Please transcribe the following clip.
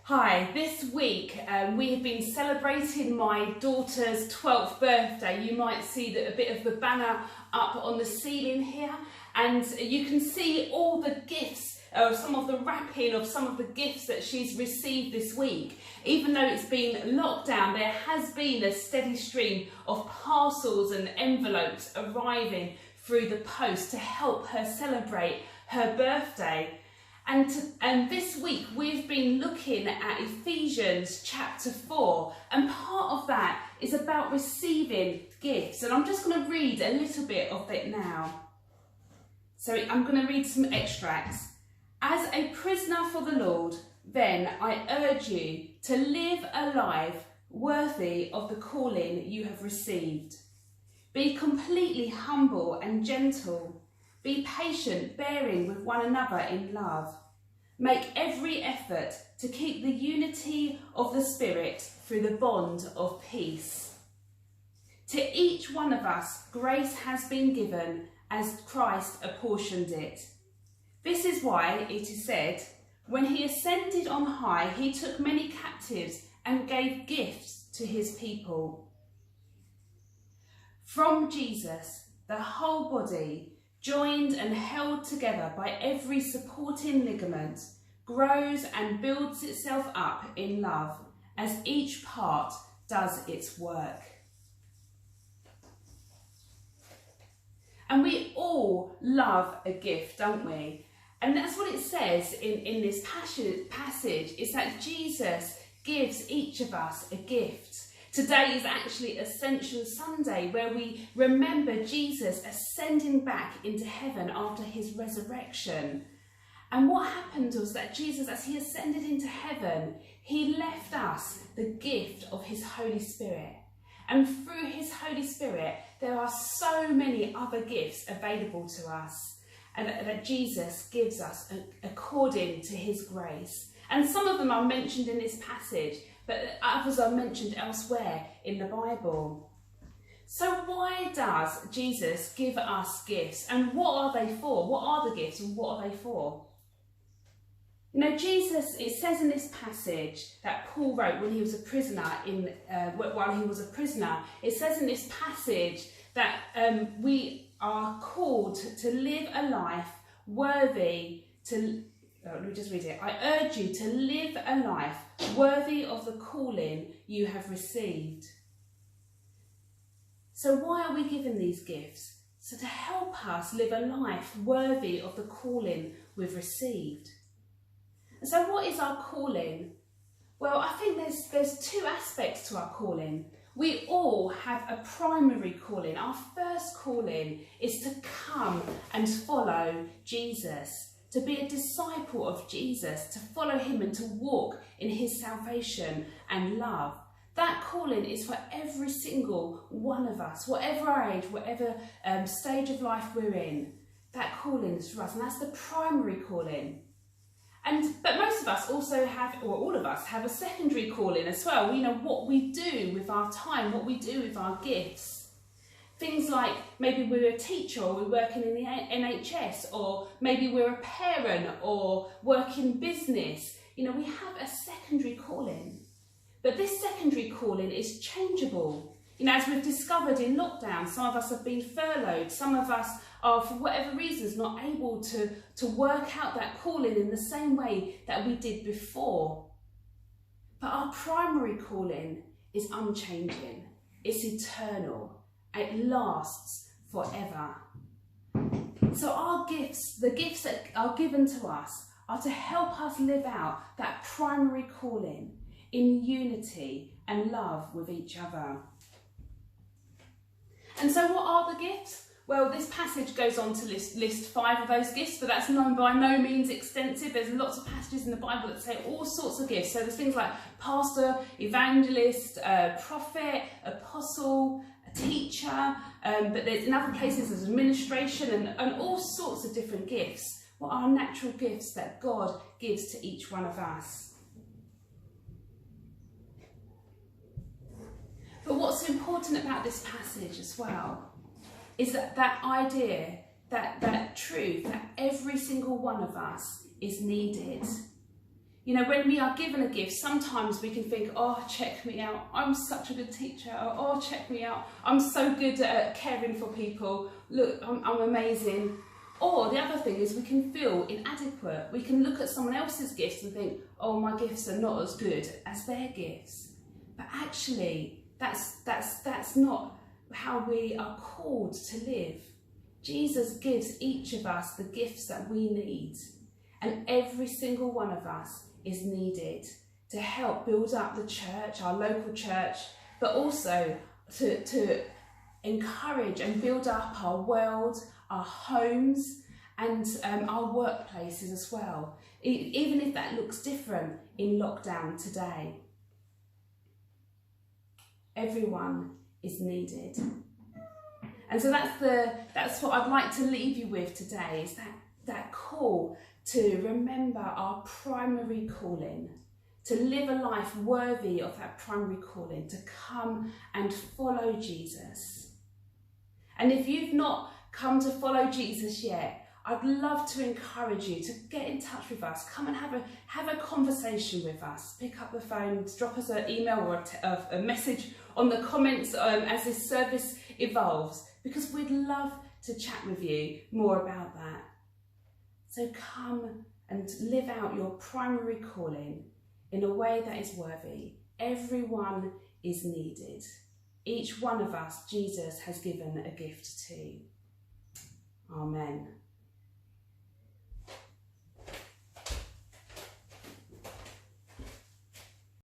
Hi, this week we have been celebrating my daughter's 12th birthday. You might see that a bit of the banner up on the ceiling here, and you can see all the gifts, some of the wrapping of some of the gifts that she's received this week. Even though it's been locked down, there has been a steady stream of parcels and envelopes arriving through the post to help her celebrate her birthday. And this week we've been looking at Ephesians chapter 4, and part of that is about receiving gifts. And I'm just going to read a little bit of it now. So I'm going to read some extracts. As a prisoner for the Lord, then I urge you to live a life worthy of the calling you have received. Be completely humble and gentle. Be patient, bearing with one another in love. Make every effort to keep the unity of the Spirit through the bond of peace. To each one of us, grace has been given as Christ apportioned it. This is why it is said, when he ascended on high, he took many captives and gave gifts to his people. From Jesus, the whole body, joined and held together by every supporting ligament, grows and builds itself up in love as each part does its work. And we all love a gift, don't we? And that's what it says in this passage, is that Jesus gives each of us a gift. Today is actually Ascension Sunday, where we remember Jesus ascending back into heaven after his resurrection. And what happened was that Jesus, as he ascended into heaven, he left us the gift of his Holy Spirit. And through his Holy Spirit, there are so many other gifts available to us, and that Jesus gives us according to his grace. And some of them are mentioned in this passage, but others are mentioned elsewhere in the Bible. So why does Jesus give us gifts, and what are they for? What are the gifts and what are they for? You know, Jesus, it says in this passage that Paul wrote when he was a prisoner, while he was a prisoner, it says in this passage that we are called to live a life worthy to... let me just read it. I urge you to live a life worthy of the calling you have received. So why are we given these gifts? So to help us live a life worthy of the calling we've received. And so what is our calling? Well, I think there's two aspects to our calling. We all have a primary calling. Our first calling is to come and follow Jesus, to be a disciple of Jesus, to follow him and to walk in his salvation and love. That calling is for every single one of us, whatever our age, whatever stage of life we're in. That calling is for us, and that's the primary calling. But most of us also have, or all of us have, a secondary calling as well. We know what we do with our time, what we do with our gifts. Things like maybe we're a teacher or we're working in the NHS, or maybe we're a parent or work in business. You know, we have a secondary calling. But this secondary calling is changeable. You know, as we've discovered in lockdown, some of us have been furloughed, some of us are, for whatever reasons, not able to work out that calling in the same way that we did before. But our primary calling is unchanging. It's eternal. It lasts forever. So our gifts, the gifts that are given to us, are to help us live out that primary calling in unity and love with each other. And so what are the gifts? Well, this passage goes on to list 5 of those gifts, but that's by no means extensive. There's lots of passages in the Bible that say all sorts of gifts. So there's things like pastor, evangelist, prophet, apostle, a teacher, but there's in other places there's administration and all sorts of different gifts. What are natural gifts that God gives to each one of us? But what's important about this passage as well is that idea, that truth, that every single one of us is needed. You know, when we are given a gift, sometimes we can think, oh, check me out, I'm such a good teacher. Or, oh, check me out, I'm so good at caring for people. Look, I'm amazing. Or the other thing is we can feel inadequate. We can look at someone else's gifts and think, oh, my gifts are not as good as their gifts. But actually, that's not how we are called to live. Jesus gives each of us the gifts that we need. And every single one of us is needed to help build up the church, our local church, but also to encourage and build up our world, our homes, and our workplaces as well, even if that looks different in lockdown today. Everyone is needed. And so that's what I'd like to leave you with today, is that call to remember our primary calling, to live a life worthy of that primary calling, to come and follow Jesus. And if you've not come to follow Jesus yet, I'd love to encourage you to get in touch with us. Come and have a conversation with us. Pick up the phone, drop us an email or a message on the comments as this service evolves, because we'd love to chat with you more about that. So come and live out your primary calling in a way that is worthy. Everyone is needed. Each one of us, Jesus has given a gift to. Amen.